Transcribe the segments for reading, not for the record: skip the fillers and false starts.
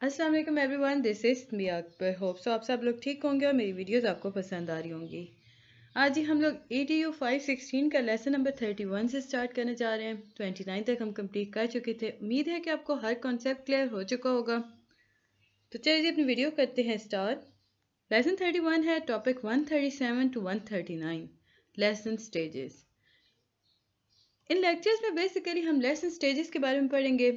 अस्सलाम वालेकुम everyone, this is me Akbar. Hope so आप सब लोग ठीक होंगे और मेरी वीडियोस आपको पसंद आ रही होंगी। आज ही हम लोग EDU 516 का लेसन नंबर 31 से स्टार्ट करने जा रहे हैं। 29 तक हम कंप्लीट कर चुके थे। उम्मीद है कि आपको हर कॉन्सेप्ट क्लियर हो चुका होगा। तो चलिए अपनी वीडियो करते हैं स्टार्ट। लेसन 31 है टॉपिक 137 टू 139 लेसन स्टेजेस। इन लेक्चर्स में बेसिकली हम लेसन स्टेजेस के बारे में पढ़ेंगे।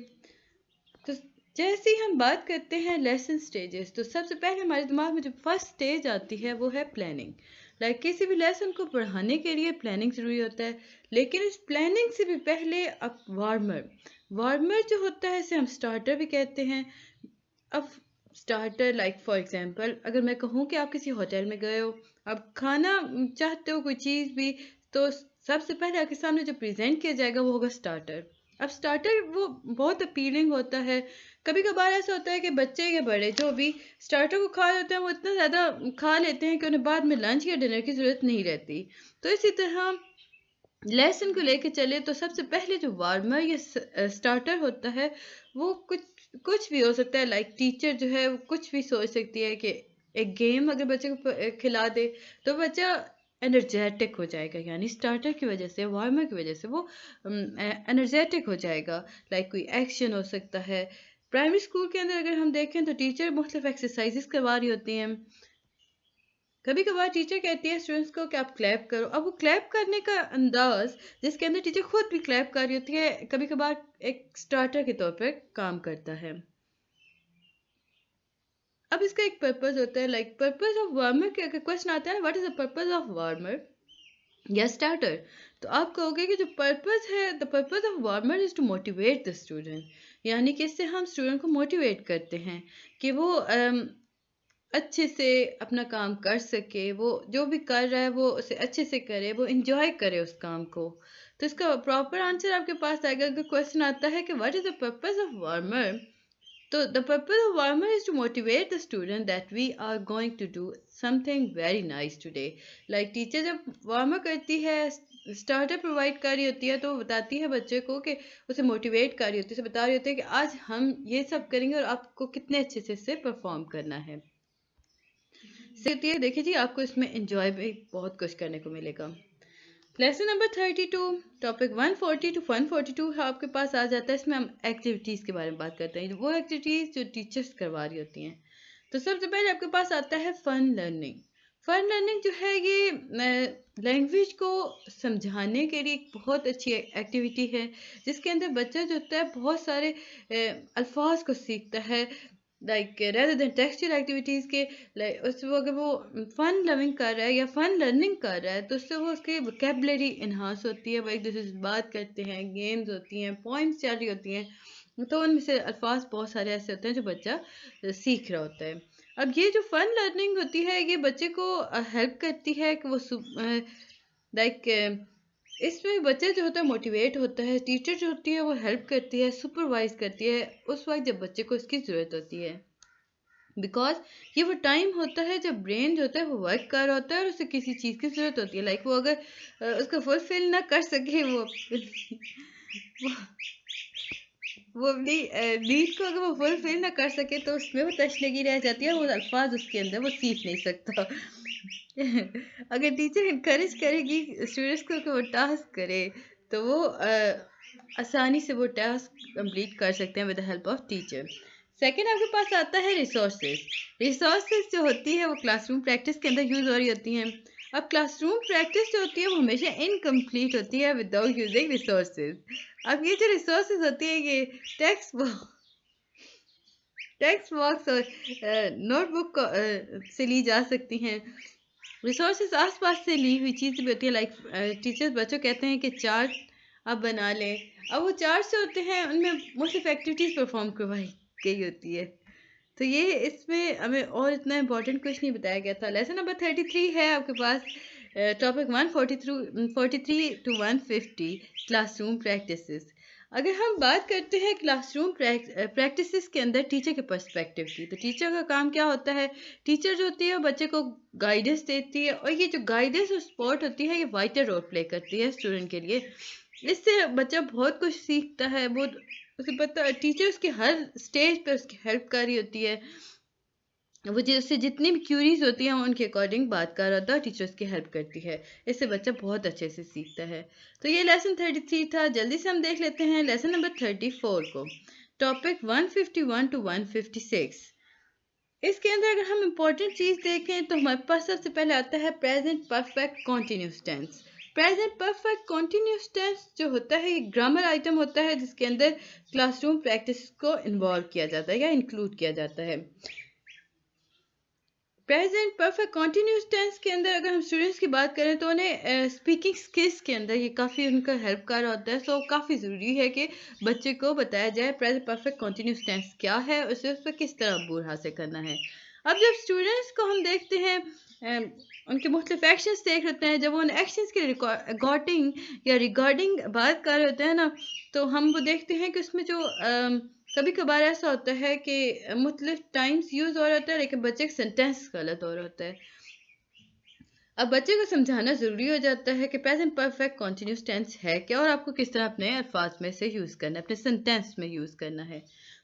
तो जैसे ही हम बात करते हैं लेसन स्टेजेस, तो सबसे पहले हमारे दिमाग में जो फर्स्ट स्टेज आती है वो है प्लानिंग। किसी भी लेसन को पढ़ाने के लिए प्लानिंग ज़रूरी होता है, लेकिन इस प्लानिंग से भी पहले अब वार्मर जो होता है इसे हम स्टार्टर भी कहते हैं। अब स्टार्टर फॉर एग्जांपल अगर मैं कहूँ कि आप किसी होटल में गए हो, अब खाना चाहते हो कोई चीज़ भी, तो सबसे पहले आपके सामने जो प्रेजेंट किया जाएगा वो होगा स्टार्टर। अब स्टार्टर वो बहुत अपीलिंग होता है। कभी कभार ऐसा होता है कि बच्चे या बड़े जो भी स्टार्टर को खा लेते हैं वो इतना ज़्यादा खा लेते हैं कि उन्हें बाद में लंच या डिनर की ज़रूरत नहीं रहती। तो इसी तरह लेसन को लेके चले तो सबसे पहले जो वार्मर या स्टार्टर होता है वो कुछ भी हो सकता है। टीचर जो है वो कुछ भी सोच सकती है कि एक गेम अगर बच्चे को खिला दे तो बच्चा एनर्जेटिक हो जाएगा, यानी स्टार्टर की वजह से, वार्मर की वजह से वो एनर्जेटिक हो जाएगा। कोई एक्शन हो सकता है। प्राइमरी स्कूल के अंदर अगर हम देखें तो टीचर मुख्तलिफ एक्सरसाइजेस करवा रही होती हैं। कभी कभार टीचर कहती है स्टूडेंट्स को कि आप क्लैप करो। अब वो क्लैप करने का अंदाज जिसके अंदर टीचर खुद भी क्लैप कर रही होती है, कभी कभार एक स्टार्टर के तौर पर काम करता है। अब इसका एक पर्पस होता है। पर्पस ऑफ वार्मर के अगर क्वेश्चन आता है ना, what is the purpose of warmer या स्टार्टर, तो आप कहोगे कि जो पर्पस है, the purpose of warmer is to motivate the student, यानी कि इससे हम स्टूडेंट को मोटिवेट करते हैं कि वो अच्छे से अपना काम कर सके, वो जो भी कर रहा है वो उसे अच्छे से करे, वो इंजॉय करे उस काम को। तो इसका प्रॉपर आंसर आपके पास आएगा अगर क्वेश्चन आता है कि what is the purpose of warmer. तो the purpose of warmer is to motivate the student that we are going to do something very nice today. Teacher जब वार्मर करती है, स्टार्टर प्रोवाइड कर रही होती है, तो बताती है बच्चे को कि उसे मोटिवेट कर रही होती है, उसे बता रही होती है कि आज हम ये सब करेंगे और आपको कितने अच्छे से इससे परफॉर्म करना है। देखिए जी, आपको इसमें एंजॉय भी बहुत कुछ करने को मिलेगा। लेसन नंबर 32 टॉपिक 140 टू 142 है आपके पास आ जाता है। इसमें हम एक्टिविटीज़ के बारे में बात करते हैं, वो एक्टिविटीज़ जो टीचर्स करवा रही होती हैं। तो सबसे पहले आपके पास आता है फन लर्निंग। फन लर्निंग जो है ये लैंग्वेज को समझाने के लिए एक बहुत अच्छी एक्टिविटी है, जिसके अंदर बच्चा जो होता है बहुत सारे अल्फाज को सीखता है। रेदर देन टेक्सचुअल एक्टिविटीज़ के, उसको अगर वो फन लविंग कर रहा है या फन लर्निंग कर रहा है तो उससे वो उसकी वोकेबलरी इन्हांस होती है। वो एक दूसरे से बात करते हैं, गेम्स होती हैं, पॉइंट्स चल रही होती हैं, तो उनमें से अल्फाज बहुत सारे ऐसे होते हैं जो बच्चा सीख रहा होता है। अब ये जो फन लर्निंग होती है ये बच्चे को हेल्प करती है कि वो इसमें बच्चा जो होता है मोटिवेट होता है, टीचर जो होती है वो हेल्प करती है, सुपरवाइज करती है उस वक्त जब बच्चे को इसकी ज़रूरत होती है। बिकॉज ये वो टाइम होता है जब ब्रेन जो होता है वो वर्क कर रहा होता है और उसे किसी चीज़ की ज़रूरत होती है। वो अगर उसको फुलफिल ना कर सके, वो अपनी नीड को अगर वो फुलफिल ना कर सके तो उसमें वो तशनगी रह जाती है, वो अल्फाज उसके अंदर वो सीख नहीं सकता। अगर टीचर इनकरेज करेगी स्टूडेंट्स को कि वो टास्क करे तो वो आसानी से वो टास्क कंप्लीट कर सकते हैं with the help of teacher. Second आपके पास आता है रिसोर्सेज जो होती है वो क्लासरूम प्रैक्टिस के अंदर यूज़ हो रही होती हैं। अब क्लासरूम प्रैक्टिस जो होती है वो हमेशा इनकम्प्लीट होती है विदाउट यूजिंग रिसोर्सेज। अब ये जो रिसोर्सेज होती है ये टेक्स्ट बॉक्स और नोटबुक से ली जा सकती हैं। रिसोर्सेज आसपास से ली हुई चीज़ भी होती है। टीचर्स बच्चों कहते हैं कि चार्ट आप बना लें। अब वो चार्ट से होते हैं उनमें मुख्तलिफ एक्टिविटीज़ परफॉर्म करवाई गई होती है। तो ये इसमें हमें और इतना इम्पोर्टेंट कुछ नहीं बताया गया था। लेसन नंबर 33 है आपके पास टॉपिक 143 टू 150 क्लासरूम प्रैक्टिसेस। अगर हम बात करते हैं क्लासरूम प्रैक्टिसेस के अंदर टीचर के पर्सपेक्टिव की, तो टीचर का काम क्या होता है? टीचर जो होती है वो बच्चे को गाइडेंस देती है, और ये जो गाइडेंस और सपोर्ट होती है ये वाइटल रोल प्ले करती है स्टूडेंट के लिए। इससे बच्चा बहुत कुछ सीखता है, बहुत उसे पता, टीचर उसकी हर स्टेज पर उसकी हेल्प कर रही होती है, वो जैसे जितनी भी क्यूरीज होती हैं उनके अकॉर्डिंग बात कर रहा होता है, टीचर उसकी हेल्प करती है। इससे बच्चा बहुत अच्छे से सीखता है। तो ये लेसन 33 था। जल्दी से हम देख लेते हैं लेसन नंबर 34 को। Topic 151 to 156। इसके अंदर अगर हम इम्पोर्टेंट चीज़ देखें तो हमारे पास सबसे पहले आता है present perfect continuous tense. Present perfect continuous tense जो होता है, ये ग्रामर आइटम होता है जिसके अंदर क्लासरूम प्रैक्टिस को इन्वॉल्व किया जाता है या इंक्लूड किया जाता है। प्रेजेंट परफेक्ट कॉन्टिन्यूस टेंस के अंदर अगर हम स्टूडेंट्स की बात करें तो उन्हें स्पीकिंग स्किल्स के अंदर ये काफ़ी उनका हेल्पकार होता है। सो काफ़ी ज़रूरी है कि बच्चे को बताया जाए प्रेजेंट परफेक्ट कॉन्टिन्यूस टेंस क्या है, उसे उस पर किस तरह अबूर हासिल करना है। अब जब स्टूडेंट्स को हम देखते हैं, उनके मुख्तलिफ एक्शंस देख लेते हैं, जब वो उन एक्शंस के रिकॉर्डिंग या रिगार्डिंग बात कर रहे होते हैं ना, तो हम वो देखते हैं कि उसमें जो कभी कभार ऐसा होता है कि मुख्तलिफ टाइम्स यूज़ हो रहा होता है लेकिन बच्चे का सेंटेंस गलत हो रहा होता है। अब बच्चे को समझाना ज़रूरी हो जाता है कि प्रेजेंट परफेक्ट कॉन्टिन्यूस टेंस है क्या और आपको किस तरह अपने अल्फाज में से यूज़ करना है, अपने सेंटेंस में यूज़ करना है।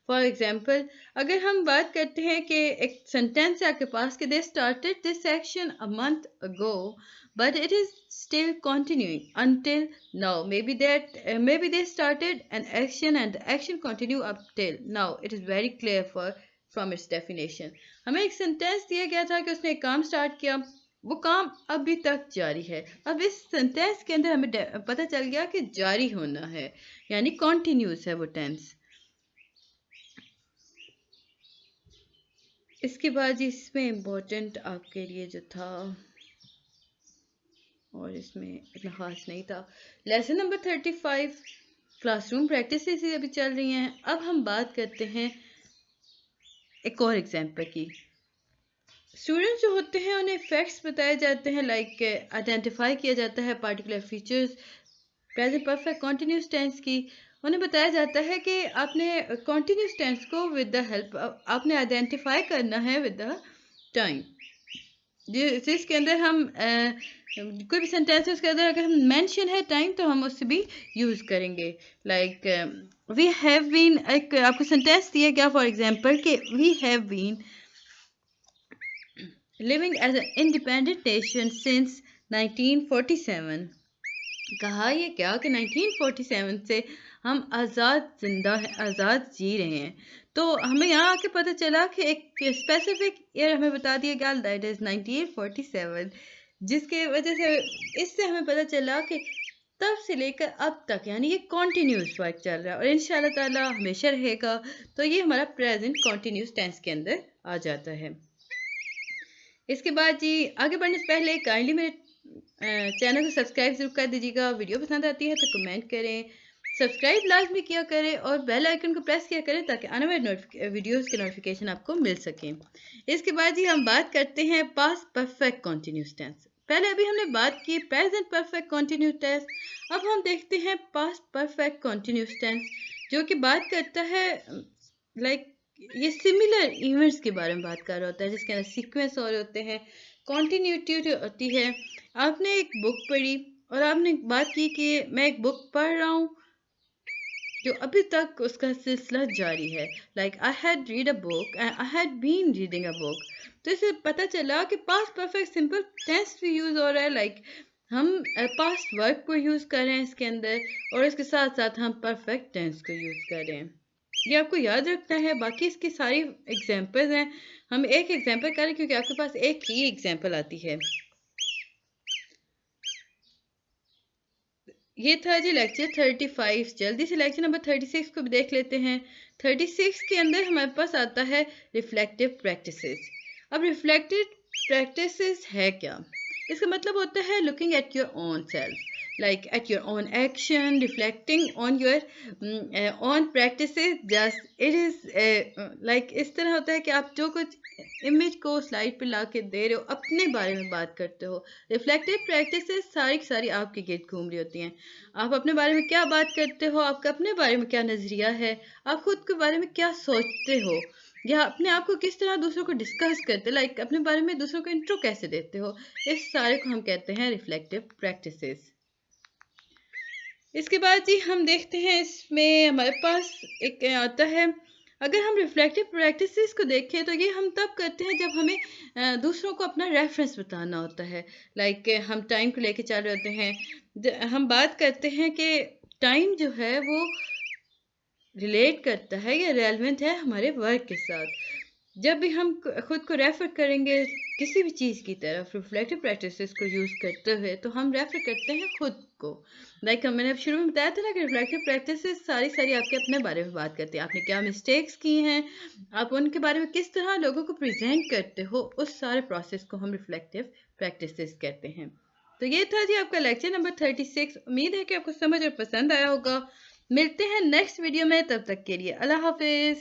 फॉर एग्जाम्पल, अगर हम बात करते हैं कि एक सेंटेंस है आपके पास कि they started this action a month ago but it is still continuing until now. Maybe they started an action and the action continue up till now. It is very clear from its definition. हमें एक sentence दिया गया था कि उसने एक काम start किया, वो काम अभी तक जारी है। अब इस सेंटेंस के अंदर हमें पता चल गया कि जारी होना है, यानी कॉन्टिन्यूस है वो टेंस। इसके बाद इसमें इम्पोर्टेंट आपके लिए जो था, और इसमें इतना ख़ास नहीं था, लेसन नंबर 35 क्लासरूम प्रैक्टिस अभी चल रही हैं। अब हम बात करते हैं एक और एग्जाम्पल की। स्टूडेंट्स जो होते हैं उन्हें फैक्ट्स बताए जाते हैं, लाइक आइडेंटिफाई किया जाता है particular features present perfect continuous tense की। उन्हें बताया जाता है कि आपने कॉन्टिन्यूस टेंस को विद द हेल्प आपने आइडेंटिफाई करना है विद द टाइम, जिसके अंदर हम कोई भी सेंटेंस है उसके अंदर अगर हम मेंशन है टाइम तो हम उससे भी यूज़ करेंगे। लाइक वी हैव बीन, एक आपको सेंटेंस दिया गया फॉर एग्जांपल कि we have been living as an independent nation since 1947। कहा ये क्या कि 1947 से हम आज़ाद जिंदा हैं, आज़ाद जी रहे हैं। तो हमें यहाँ आके पता चला कि एक स्पेसिफिक ईयर हमें बता दिया गया, दैट इज़ 1947, जिसके वजह से इससे हमें पता चला कि तब से लेकर अब तक यानी ये कॉन्टीन्यूस वर्क चल रहा है और इंशाल्लाह ताला हमेशा रहेगा। तो ये हमारा प्रेजेंट कॉन्टीन्यूस टेंस के अंदर आ जाता है। इसके बाद जी आगे बढ़ने से पहले काइंडली मेरे चैनल को सब्सक्राइब जरूर कर दीजिएगा। वीडियो पसंद आती है तो कमेंट करें, सब्सक्राइब लाजमी किया करें और बेल आइकन को प्रेस किया करें ताकि आने वाले वीडियोस के नोटिफिकेशन आपको मिल सकें। इसके बाद जी हम बात करते हैं पास्ट परफेक्ट कॉन्टिन्यूस टेंस। पहले अभी हमने बात की प्रेजेंट परफेक्ट कॉन्टिन्यूस टेंस, अब हम देखते हैं पास्ट परफेक्ट कॉन्टिन्यूस टेंस जो कि बात करता है लाइक ये सिमिलर इवेंट्स के बारे में बात कर रहा होता है जिसके अंदर सीक्वेंस और होते हैं, कॉन्टीन्यूटी होती है। आपने एक बुक पढ़ी और आपने बात की कि मैं एक बुक पढ़ रहा हूँ जो अभी तक उसका सिलसिला जारी है, like I had read a book and I had been reading a book. तो इससे पता चला कि पास्ट परफेक्ट सिंपल टेंस भी यूज़ हो रहा है, लाइक हम पास्ट वर्ब को यूज़ कर रहे हैं इसके अंदर और इसके साथ साथ हम परफेक्ट टेंस को यूज़ कर रहे हैं। ये आपको याद रखना है। बाकी इसकी सारी एग्जांपल्स हैं, हम एक एग्जांपल करें क्योंकि आपके पास एक ही एग्जांपल आती है। ये था जी लेक्चर 35। जल्दी से लेक्चर नंबर 36 को भी देख लेते हैं। 36 के अंदर हमारे पास आता है रिफ्लेक्टिव प्रैक्टिसेस। अब रिफ्लेक्टिव प्रैक्टिसेस है क्या? इसका मतलब होता है looking at your own self, like at your own action, reflecting on your own practices. Just it is like इस तरह होता है कि आप जो कुछ इमेज को स्लाइड पे ला के दे रहे हो अपने बारे में बात करते हो। रिफ्लेक्टिव प्रैक्टिसेस सारी की सारी आपके गिर्द घूम रही होती हैं। आप अपने बारे में क्या बात करते हो, आपका अपने बारे में क्या नज़रिया है, आप खुद के बारे में क्या सोचते हो या अपने आप को किस तरह दूसरों को डिस्कस करते, लाइक अपने बारे में दूसरों को इंट्रो कैसे देते हो, इस सारे को हम कहते हैं रिफ्लेक्टिव प्रैक्टिसेस। इसके बाद जी हम देखते हैं इसमें हमारे पास एक आता है, अगर हम रिफ्लेक्टिव प्रैक्टिसेस को देखें तो ये हम तब करते हैं जब हमें दूसरों को अपना रेफरेंस बताना होता है। लाइक हम टाइम को लेके चल रहे होते हैं, हम बात करते हैं कि टाइम जो है वो रिलेट करता है या रेलेवेंट है हमारे वर्क के साथ। जब भी हम खुद को रेफर करेंगे किसी भी चीज़ की तरफ रिफ्लेक्टिव प्रैक्टिसेस को यूज़ करते हुए, तो हम रेफर करते हैं खुद को। लाइक मैंने अब शुरू में बताया था ना कि रिफ्लेक्टिव प्रैक्टिसेस सारी सारी आपके अपने बारे में बात करती हैं, आपने क्या मिस्टेक्स की हैं, आप उनके बारे में किस तरह लोगों को प्रेजेंट करते हो, उस सारे प्रोसेस को हम रिफ्लेक्टिव प्रैक्टिसेस कहते हैं। तो ये था जी आपका लेक्चर नंबर 36। उम्मीद है कि आपको समझ और पसंद आया होगा। मिलते हैं नेक्स्ट वीडियो में, तब तक के लिए अल्लाह हाफिज़।